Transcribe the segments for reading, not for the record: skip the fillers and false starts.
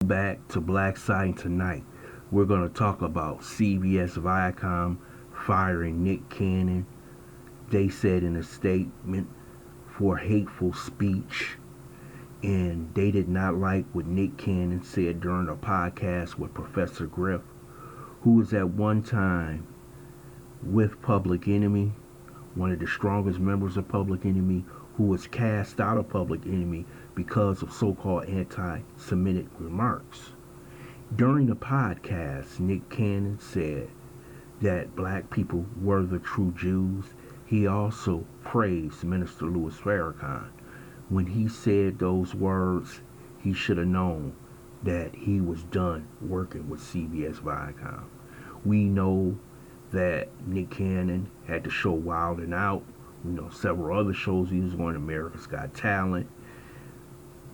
Back to Black Science tonight. We're going to talk about CBS Viacom firing Nick Cannon. They said in a statement for hateful speech, and they did not like what Nick Cannon said during a podcast with Professor Griff, who was at one time with Public Enemy, one of the strongest members of Public Enemy, who was cast out of Public Enemy because of so-called anti-Semitic remarks. During the podcast, Nick Cannon said that black people were the true Jews. He also praised Minister Louis Farrakhan. When he said those words, he should have known that he was done working with CBS Viacom. We know that Nick Cannon had the show Wild and Out. Several other shows he was on, America's Got Talent.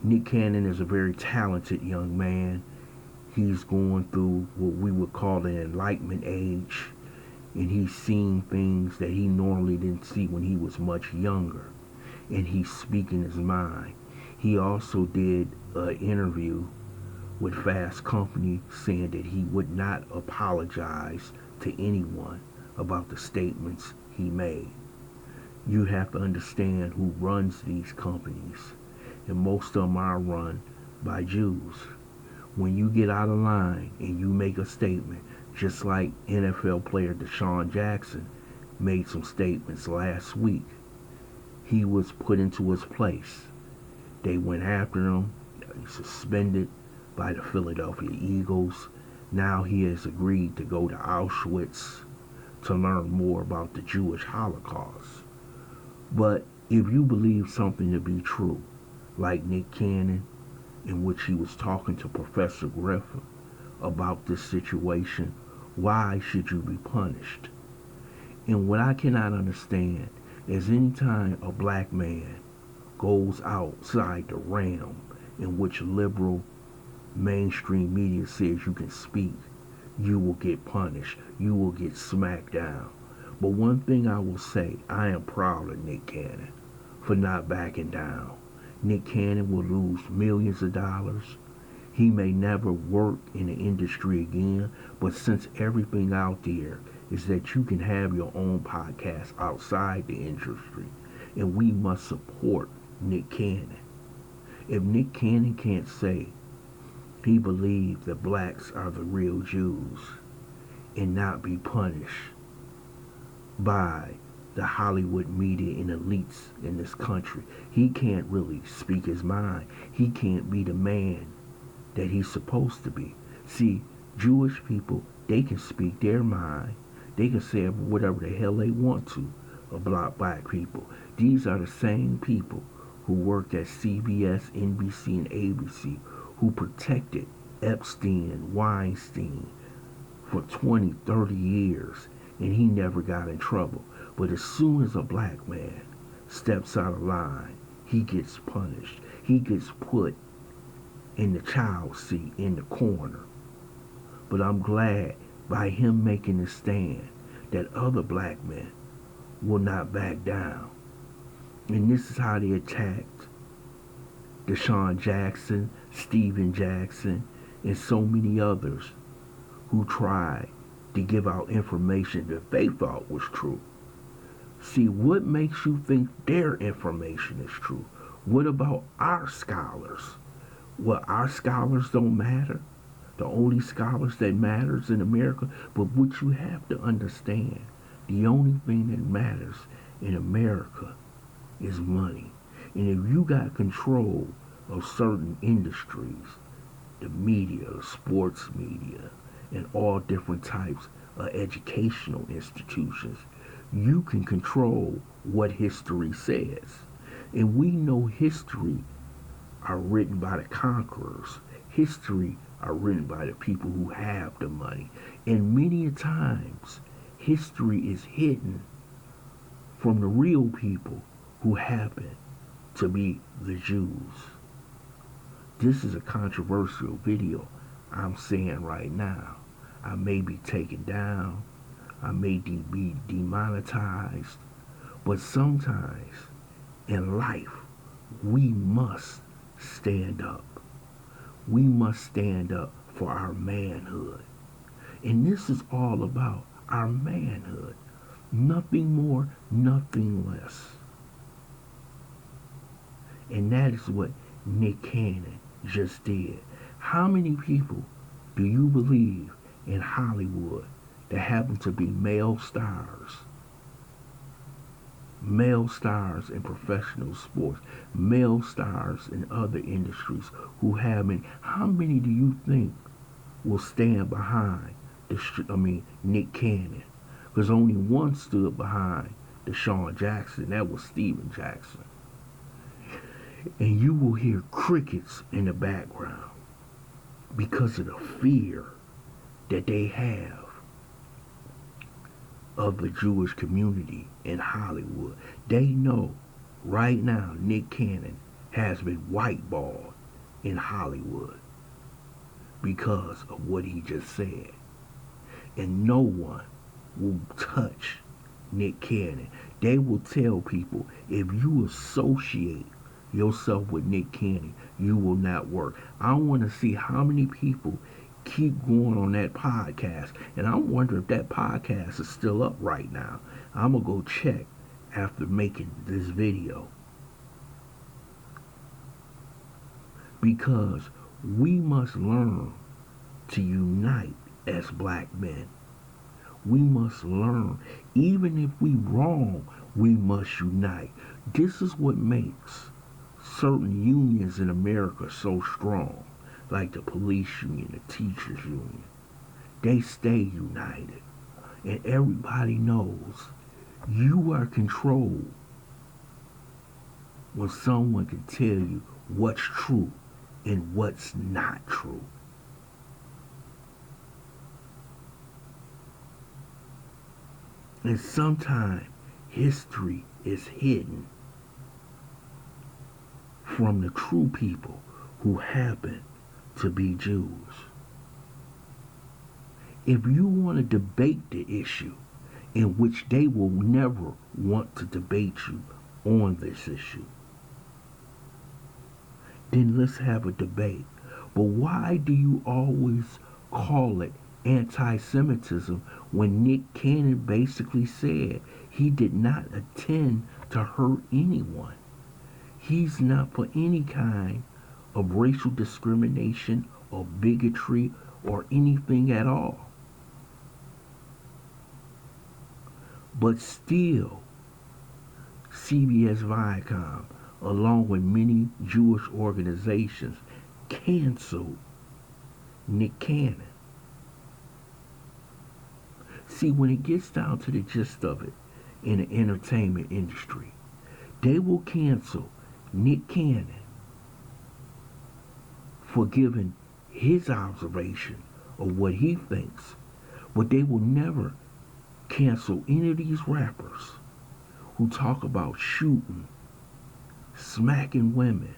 Nick Cannon is a very talented young man. He's going through what we would call an enlightenment age, and he's seen things that he normally didn't see when he was much younger, and he's speaking his mind. He also did an interview with Fast Company saying that he would not apologize to anyone about the statements he made. You have to understand who runs these companies, and most of them are run by Jews. When you get out of line and you make a statement, just like NFL player Deshaun Jackson made some statements last week, he was put into his place. They went after him, suspended by the Philadelphia Eagles. Now he has agreed to go to Auschwitz to learn more about the Jewish Holocaust. But if you believe something to be true, like Nick Cannon, in which he was talking to Professor Griff about this situation, why should you be punished? And what I cannot understand is anytime a black man goes outside the realm in which liberal mainstream media says you can speak, you will get punished. You will get smacked down. But one thing I will say, I am proud of Nick Cannon for not backing down. Nick Cannon will lose millions of dollars. He may never work in the industry again, but since everything out there is that you can have your own podcast outside the industry, and we must support Nick Cannon. If Nick Cannon can't say he believes that blacks are the real Jews and not be punished by the Hollywood media and elites in this country, he can't really speak his mind. He can't be the man that he's supposed to be. See, Jewish people, they can speak their mind. They can say whatever the hell they want to about black people. These are the same people who worked at CBS, NBC, and ABC, who protected Epstein and Weinstein for 20, 30 years, and he never got in trouble. But as soon as a black man steps out of line, he gets punished. He gets put in the child seat in the corner. But I'm glad by him making a stand that other black men will not back down. And this is how they attacked Deshaun Jackson, Steven Jackson, and so many others who tried to give out information that they thought was true. See, what makes you think their information is true? What about our scholars? Well, our scholars don't matter. The only scholars that matters in America. But what you have to understand, the only thing that matters in America is money. And if you got control of certain industries, the media, the sports media, and all different types of educational institutions, you can control what history says. And we know history are written by the conquerors. History are written by the people who have the money. And many times, history is hidden from the real people who happen to be the Jews. This is a controversial video I'm saying right now. I may be taken down. I may be demonetized. But sometimes in life, we must stand up. We must stand up for our manhood. And this is all about our manhood. Nothing more, nothing less. And that is what Nick Cannon just did. How many people do you believe in Hollywood that happen to be male stars? Male stars in professional sports, male stars in other industries who haven't. How many do you think will stand behind Nick Cannon? Because only one stood behind Deshaun Jackson. That was Steven Jackson. And you will hear crickets in the background because of the fear that they have of the Jewish community in Hollywood. They know right now Nick Cannon has been whiteballed in Hollywood because of what he just said. And no one will touch Nick Cannon. They will tell people, if you associate yourself with Nick Cannon, you will not work. I want to see how many people keep going on that podcast. And I wonder if that podcast is still up right now. I'm going to go check after making this video. Because we must learn to unite as black men. We must learn. Even if we wrong, we must unite. This is what makes certain unions in America so strong, like the police union, the teachers union. They stay united. And everybody knows you are controlled when someone can tell you what's true and what's not true. And sometimes history is hidden from the true people who happen to be Jews. If you want to debate the issue, in which they will never want to debate you on this issue, then let's have a debate. But why do you always call it anti-Semitism when Nick Cannon basically said he did not intend to hurt anyone? He's not for any kind of racial discrimination or bigotry or anything at all. But still, CBS Viacom, along with many Jewish organizations, canceled Nick Cannon. See, when it gets down to the gist of it in the entertainment industry, they will cancel Nick Cannon for giving his observation of what he thinks, but they will never cancel any of these rappers who talk about shooting, smacking women,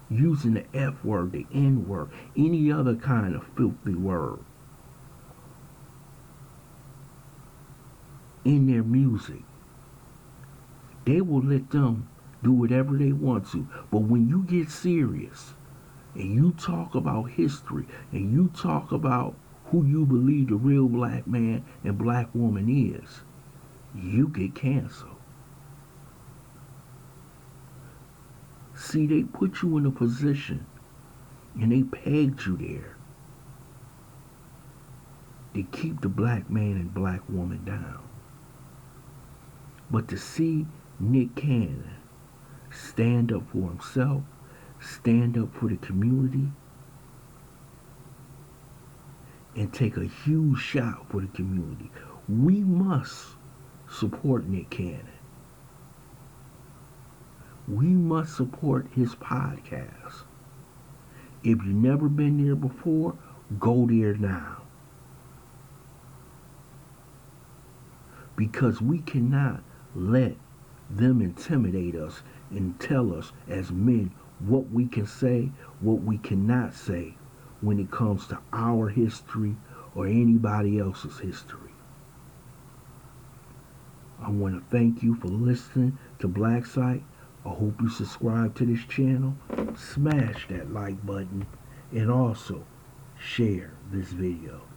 using the F word, the N word, any other kind of filthy word in their music. They will let them do whatever they want to. But when you get serious and you talk about history and you talk about who you believe the real black man and black woman is, you get canceled. See, they put you in a position and they pegged you there to keep the black man and black woman down. But to see Nick Cannon stand up for himself, stand up for the community, and take a huge shot for the community, we must support Nick Cannon. We must support his podcast. If you've never been there before, go there now. Because we cannot let them intimidate us and tell us as men what we can say, what we cannot say when it comes to our history or anybody else's history. I want to thank you for listening to Black Site. I hope you subscribe to this channel, smash that like button, and also share this video.